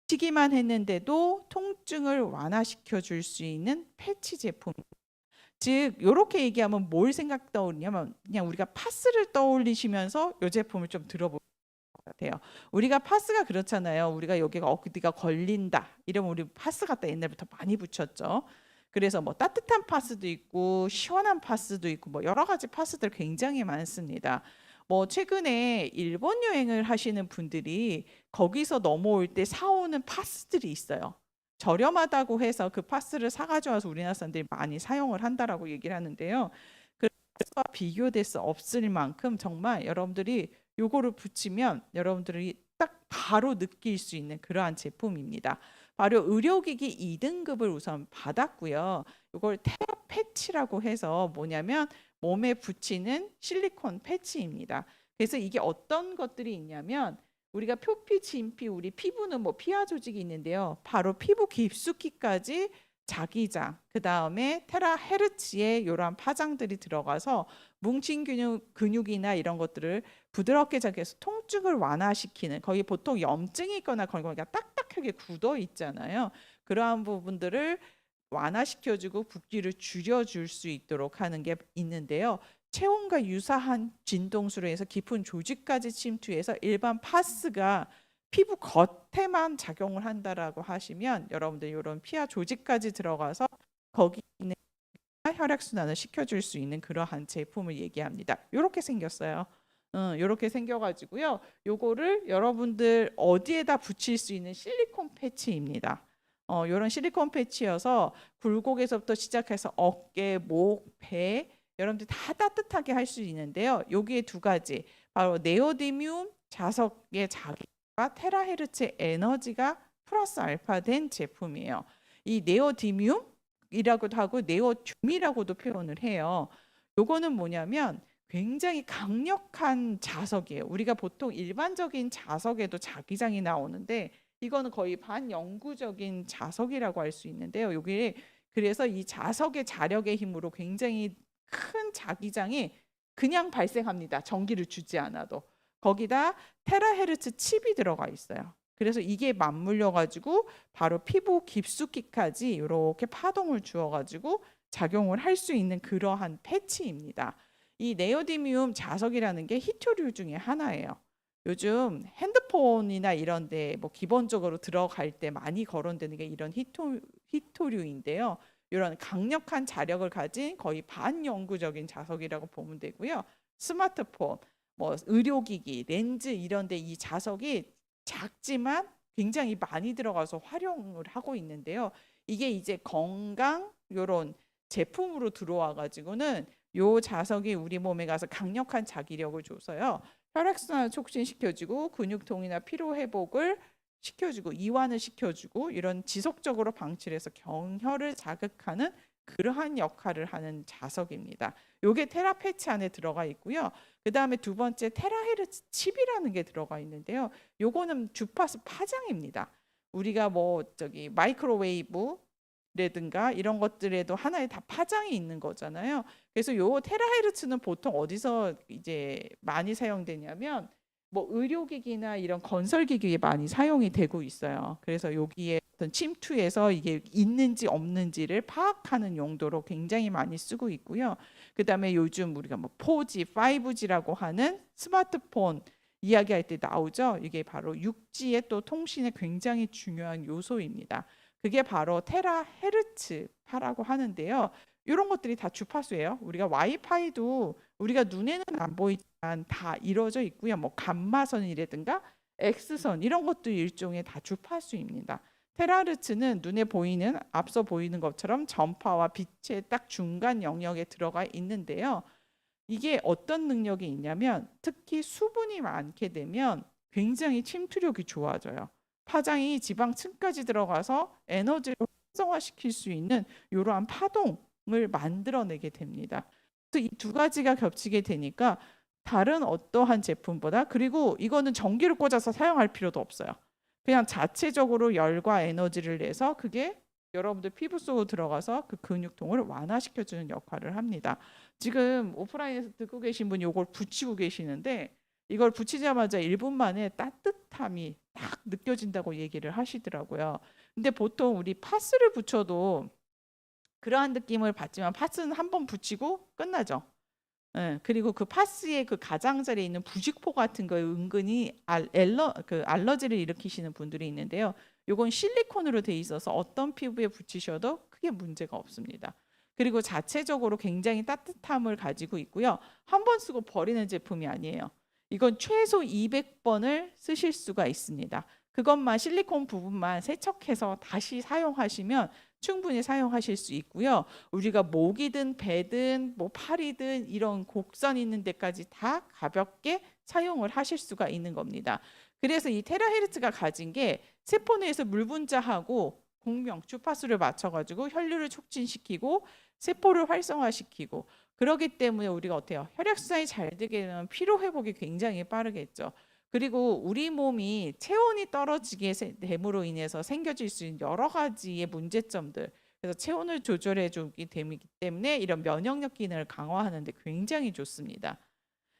붙이기만 했는데도 통증을 완화시켜 줄 수 있는 패치 제품. 즉 이렇게 얘기하면 뭘 생각 떠오르냐면 그냥 우리가 파스를 떠올리시면서 이 제품을 좀 들어볼 것 같아요. 우리가 파스가 그렇잖아요. 우리가 여기가 어디가 걸린다 이러면 우리 파스 갖다 옛날부터 많이 붙였죠. 그래서 뭐 따뜻한 파스도 있고 시원한 파스도 있고 뭐 여러 가지 파스들 굉장히 많습니다. 뭐 최근에 일본 여행을 하시는 분들이 거기서 넘어올 때 사오는 파스들이 있어요. 저렴하다고 해서 그 파스를 사가지고 와서 우리나라 사람들이 많이 사용을 한다라고 얘기를 하는데요. 그래서 비교될 수 없을 만큼 정말 여러분들이 요거를 붙이면 여러분들이 딱 바로 느낄 수 있는 그러한 제품입니다. 바로 의료기기 2등급을 우선 받았고요. 이걸 테라 패치라고 해서 뭐냐면 몸에 붙이는 실리콘 패치입니다. 그래서 이게 어떤 것들이 있냐면 우리가 표피, 진피, 우리 피부는 뭐 피하 조직이 있는데요. 바로 피부 깊숙이까지 자기장, 그 다음에 테라헤르츠의 이러한 파장들이 들어가서 뭉친 근육이나 이런 것들을 부드럽게 자기해서 통증을 완화시키는, 거기 보통 염증이 있거나 거기가 딱딱하게 굳어 있잖아요. 그러한 부분들을 완화시켜주고 붓기를 줄여줄 수 있도록 하는 게 있는데요. 체온과 유사한 진동수로 해서 깊은 조직까지 침투해서 일반 파스가 피부 겉에만 작용을 한다라고 하시면 여러분들 이런 피하 조직까지 들어가서 거기 있는 혈액순환을 시켜줄 수 있는 그러한 제품을 얘기합니다. 이렇게 생겼어요. 이렇게 생겨가지고요. 요거를 여러분들 어디에다 붙일 수 있는 실리콘 패치입니다. 이런 실리콘 패치여서 굴곡에서부터 시작해서 어깨, 목, 배 여러분들 다 따뜻하게 할 수 있는데요. 여기에 두 가지 바로 네오디뮴 자석의 자기가 테라헤르츠 에너지가 플러스 알파 된 제품이에요. 이 네오디뮴이라고도 하고 네오듐이라고도 표현을 해요. 요거는 뭐냐면 굉장히 강력한 자석이에요. 우리가 보통 일반적인 자석에도 자기장이 나오는데 이거는 거의 반영구적인 자석이라고 할 수 있는데요. 여기 그래서 이 자석의 자력의 힘으로 굉장히 큰 자기장이 그냥 발생합니다. 전기를 주지 않아도. 거기다 테라헤르츠 칩이 들어가 있어요. 그래서 이게 맞물려 가지고 바로 피부 깊숙이까지 이렇게 파동을 주어 가지고 작용을 할 수 있는 그러한 패치입니다. 이 네오디뮴 자석이라는 게 히토류 중에 하나예요. 요즘 핸드폰이나 이런 데뭐 기본적으로 들어갈 때 많이 거론되는 게 이런 히토류인데요. 이런 강력한 자력을 가진 거의 반영구적인 자석이라고 보면 되고요. 스마트폰, 뭐 의료기기, 렌즈 이런 데 이 자석이 작지만 굉장히 많이 들어가서 활용을 하고 있는데요. 이게 이제 건강 요런 제품으로 들어와 가지고는 요 자석이 우리 몸에 가서 강력한 자기력을 줘서요. 혈액순환을 촉진시켜주고 근육통이나 피로 회복을 시켜주고 이완을 시켜주고 이런 지속적으로 방치해서 경혈을 자극하는 그러한 역할을 하는 자석입니다. 요게 테라패치 안에 들어가 있고요. 그 다음에 두 번째 테라헤르츠 칩이라는 게 들어가 있는데요. 요거는 주파수 파장입니다. 우리가 뭐 저기 마이크로웨이브 라든가 이런 것들에도 하나의 다 파장이 있는 거잖아요. 그래서 요 테라헤르츠는 보통 어디서 이제 많이 사용되냐면 뭐 의료기기나 이런 건설기기에 많이 사용이 되고 있어요. 그래서 여기에 어떤 침투해서 이게 있는지 없는지를 파악하는 용도로 굉장히 많이 쓰고 있고요. 그다음에 요즘 우리가 뭐 4G, 5G라고 하는 스마트폰 이야기할 때 나오죠. 이게 바로 6G의 또 통신에 굉장히 중요한 요소입니다. 그게 바로 테라헤르츠파라고 하는데요. 이런 것들이 다 주파수예요. 우리가 와이파이도 우리가 눈에는 안 보이지만 다 이루어져 있고요. 뭐 감마선이라든가 X선 이런 것도 일종의 다 주파수입니다. 테라헤르츠는 눈에 보이는 앞서 보이는 것처럼 전파와 빛의 딱 중간 영역에 들어가 있는데요. 이게 어떤 능력이 있냐면 특히 수분이 많게 되면 굉장히 침투력이 좋아져요. 파장이 지방층까지 들어가서 에너지를 활성화시킬 수 있는 이러한 파동을 만들어내게 됩니다. 그래서 이 두 가지가 겹치게 되니까 다른 어떠한 제품보다 그리고 이거는 전기를 꽂아서 사용할 필요도 없어요. 그냥 자체적으로 열과 에너지를 내서 그게 여러분들 피부 속으로 들어가서 그 근육통을 완화시켜주는 역할을 합니다. 지금 오프라인에서 듣고 계신 분이 이걸 붙이고 계시는데 이걸 붙이자마자 1분 만에 따뜻함이 딱 느껴진다고 얘기를 하시더라고요. 근데 보통 우리 파스를 붙여도 그러한 느낌을 받지만 파스는 한 번 붙이고 끝나죠. 예, 그리고 그 파스의 그 가장자리에 있는 부직포 같은 거에 은근히 알러지를 일으키시는 분들이 있는데요. 요건 실리콘으로 돼 있어서 어떤 피부에 붙이셔도 크게 문제가 없습니다. 그리고 자체적으로 굉장히 따뜻함을 가지고 있고요. 한 번 쓰고 버리는 제품이 아니에요. 이건 최소 200번을 쓰실 수가 있습니다. 그것만 실리콘 부분만 세척해서 다시 사용하시면 충분히 사용하실 수 있고요. 우리가 목이든 배든 뭐 팔이든 이런 곡선 있는 데까지 다 가볍게 사용을 하실 수가 있는 겁니다. 그래서 이 테라헤르츠가 가진 게 세포 내에서 물 분자하고 공명, 주파수를 맞춰가지고 혈류를 촉진시키고 세포를 활성화시키고 그러기 때문에 우리가 어때요? 혈액순환이 잘 되게 되면 피로 회복이 굉장히 빠르겠죠. 그리고 우리 몸이 체온이 떨어지게 됨으로 인해서 생겨질 수 있는 여러 가지의 문제점들, 그래서 체온을 조절해 주기 때문에 이런 면역력 기능을 강화하는 데 굉장히 좋습니다.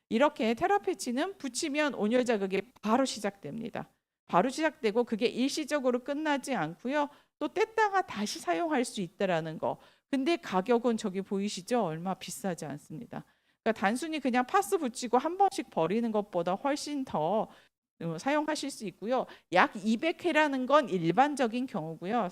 이렇게 테라패치는 붙이면 온열 자극이 바로 시작됩니다. 바로 시작되고 그게 일시적으로 끝나지 않고요. 또 뗐다가 다시 사용할 수 있다라는 거. 근데 가격은 저기 보이시죠? 얼마 비싸지 않습니다. 그러니까 단순히 그냥 파스 붙이고 한 번씩 버리는 것보다 훨씬 더 사용하실 수 있고요. 약 200회라는 건 일반적인 경우고요.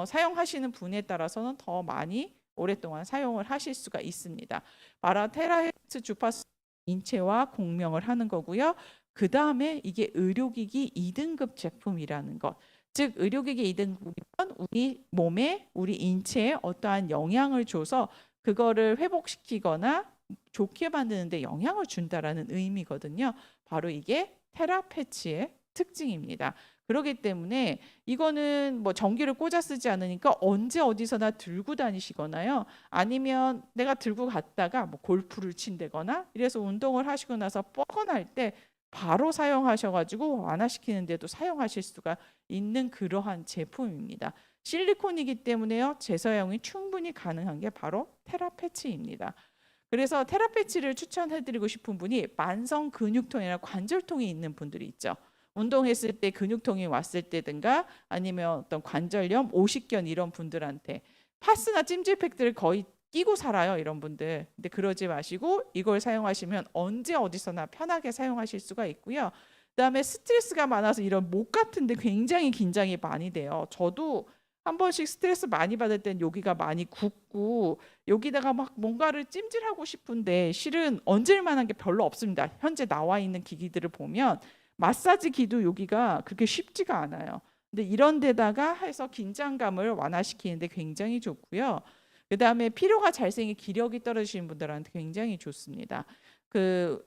사용하시는 분에 따라서는 더 많이 오랫동안 사용을 하실 수가 있습니다. 바로 테라헤르츠 주파수 인체와 공명을 하는 거고요. 그 다음에 이게 의료기기 2등급 제품이라는 것. 즉 의료기기 2등급이면 우리 몸에 우리 인체에 어떠한 영향을 줘서 그거를 회복시키거나 좋게 만드는데 영향을 준다라는 의미거든요. 바로 이게 테라패치의 특징입니다. 그렇기 때문에 이거는 뭐 전기를 꽂아 쓰지 않으니까 언제 어디서나 들고 다니시거나요. 아니면 내가 들고 갔다가 뭐 골프를 친다거나 이래서 운동을 하시고 나서 뻐근할 때 바로 사용하셔가지고 완화시키는데도 사용하실 수가 있는 그러한 제품입니다. 실리콘이기 때문에요. 재사용이 충분히 가능한 게 바로 테라패치입니다. 그래서 테라패치를 추천해드리고 싶은 분이 만성 근육통이나 관절통이 있는 분들이 있죠. 운동했을 때 근육통이 왔을 때든가 아니면 어떤 관절염, 오십견 이런 분들한테 파스나 찜질팩들을 거의 끼고 살아요, 이런 분들. 근데 그러지 마시고 이걸 사용하시면 언제 어디서나 편하게 사용하실 수가 있고요. 그다음에 스트레스가 많아서 이런 목 같은데 굉장히 긴장이 많이 돼요. 저도 한 번씩 스트레스 많이 받을 땐 여기가 많이 굽고 여기다가 막 뭔가를 찜질하고 싶은데 실은 얹을 만한 게 별로 없습니다. 현재 나와 있는 기기들을 보면 마사지기도 여기가 그렇게 쉽지가 않아요. 근데 이런 데다가 해서 긴장감을 완화시키는데 굉장히 좋고요. 그다음에 피로가 잘 생기 기력이 떨어지시는 분들한테 굉장히 좋습니다. 그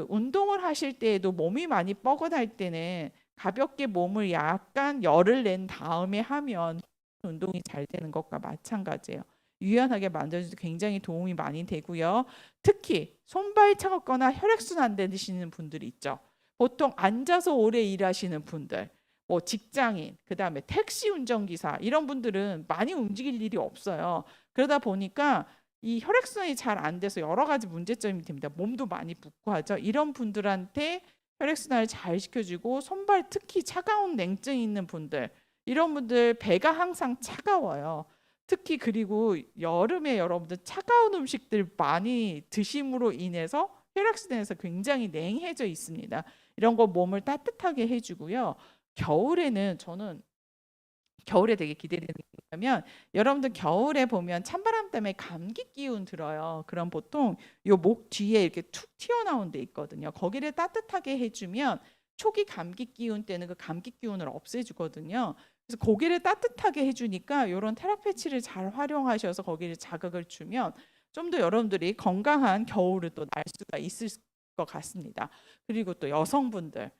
운동을 하실 때에도 몸이 많이 뻐근할 때는 가볍게 몸을 약간 열을 낸 다음에 하면 운동이 잘 되는 것과 마찬가지예요. 유연하게 만들어줘도 굉장히 도움이 많이 되고요. 특히 손발 차갑거나 혈액순환 안 되시는 분들이 있죠. 보통 앉아서 오래 일하시는 분들, 뭐 직장인, 그다음에 택시 운전기사 이런 분들은 많이 움직일 일이 없어요. 그러다 보니까 이 혈액순환이 잘 안 돼서 여러 가지 문제점이 됩니다. 몸도 많이 붓고 하죠. 이런 분들한테 혈액순환을 잘 시켜주고 손발 특히 차가운 냉증 있는 분들 이런 분들 배가 항상 차가워요. 특히 그리고 여름에 여러분들 차가운 음식들 많이 드심으로 인해서 혈액순환에서 굉장히 냉해져 있습니다. 이런 거 몸을 따뜻하게 해주고요. 겨울에는 저는 겨울에 되게 기대되는 게 뭐냐면 여러분들 겨울에 보면 찬바람 때문에 감기 기운 들어요. 그럼 보통 요 목 뒤에 이렇게 툭 튀어나온 데 있거든요. 거기를 따뜻하게 해주면 초기 감기 기운 때는 그 감기 기운을 없애주거든요. 그래서 거기를 따뜻하게 해주니까 이런 테라패치를 잘 활용하셔서 거기를 자극을 주면 좀 더 여러분들이 건강한 겨울을 또 날 수가 있을 것 같습니다. 그리고 또 여성분들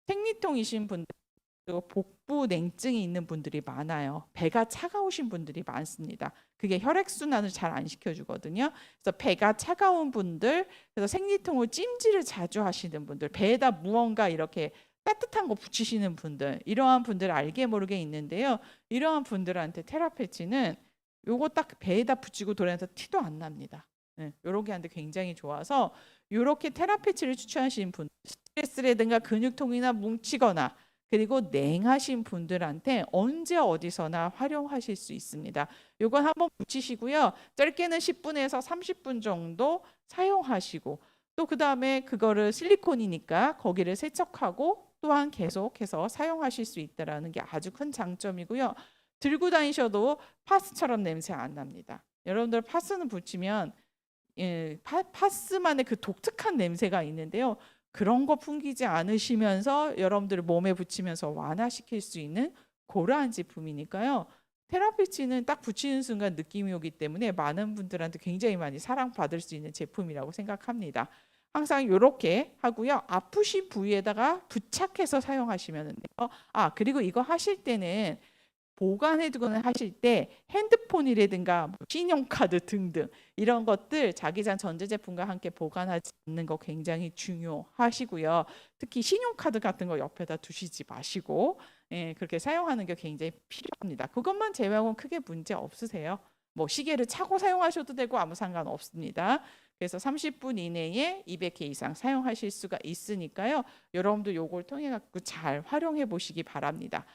생리통이신 분들 그리고 복부 냉증이 있는 분들이 많아요. 배가 차가우신 분들이 많습니다. 그게 혈액순환을 잘 안 시켜주거든요. 그래서 배가 차가운 분들, 그래서 생리통을 찜질을 자주 하시는 분들, 배에다 무언가 이렇게 따뜻한 거 붙이시는 분들, 이러한 분들 알게 모르게 있는데요. 이러한 분들한테 테라패치는 요거 딱 배에다 붙이고 돌아다녀서 티도 안 납니다. 네, 요렇게 하는데 굉장히 좋아서 이렇게 테라패치를 추천하시는 분, 스트레스라든가 근육통이나 뭉치거나 그리고 냉하신 분들한테 언제 어디서나 활용하실 수 있습니다. 이건 한번 붙이시고요. 짧게는 10분에서 30분 정도 사용하시고 또 그 다음에 그거를 실리콘이니까 거기를 세척하고 또한 계속해서 사용하실 수 있다는 게 아주 큰 장점이고요. 들고 다니셔도 파스처럼 냄새 안 납니다. 여러분들 파스는 붙이면 파스만의 그 독특한 냄새가 있는데요. 그런 거 풍기지 않으시면서 여러분들 몸에 붙이면서 완화시킬 수 있는 그러한 제품이니까요. 테라피치는 딱 붙이는 순간 느낌이 오기 때문에 많은 분들한테 굉장히 많이 사랑받을 수 있는 제품이라고 생각합니다. 항상 이렇게 하고요. 아프신 부위에다가 부착해서 사용하시면 돼요. 그리고 이거 하실 때는 보관해두거나 하실 때 핸드폰이라든가 신용카드 등등 이런 것들 자기장 전자제품과 함께 보관하지 않는 거 굉장히 중요하시고요. 특히 신용카드 같은 거 옆에다 두시지 마시고 그렇게 사용하는 게 굉장히 필요합니다. 그것만 제외하고는 크게 문제 없으세요. 뭐 시계를 차고 사용하셔도 되고 아무 상관 없습니다. 그래서 30분 이내에 200회 이상 사용하실 수가 있으니까요. 여러분도 요걸 통해 갖고 잘 활용해 보시기 바랍니다.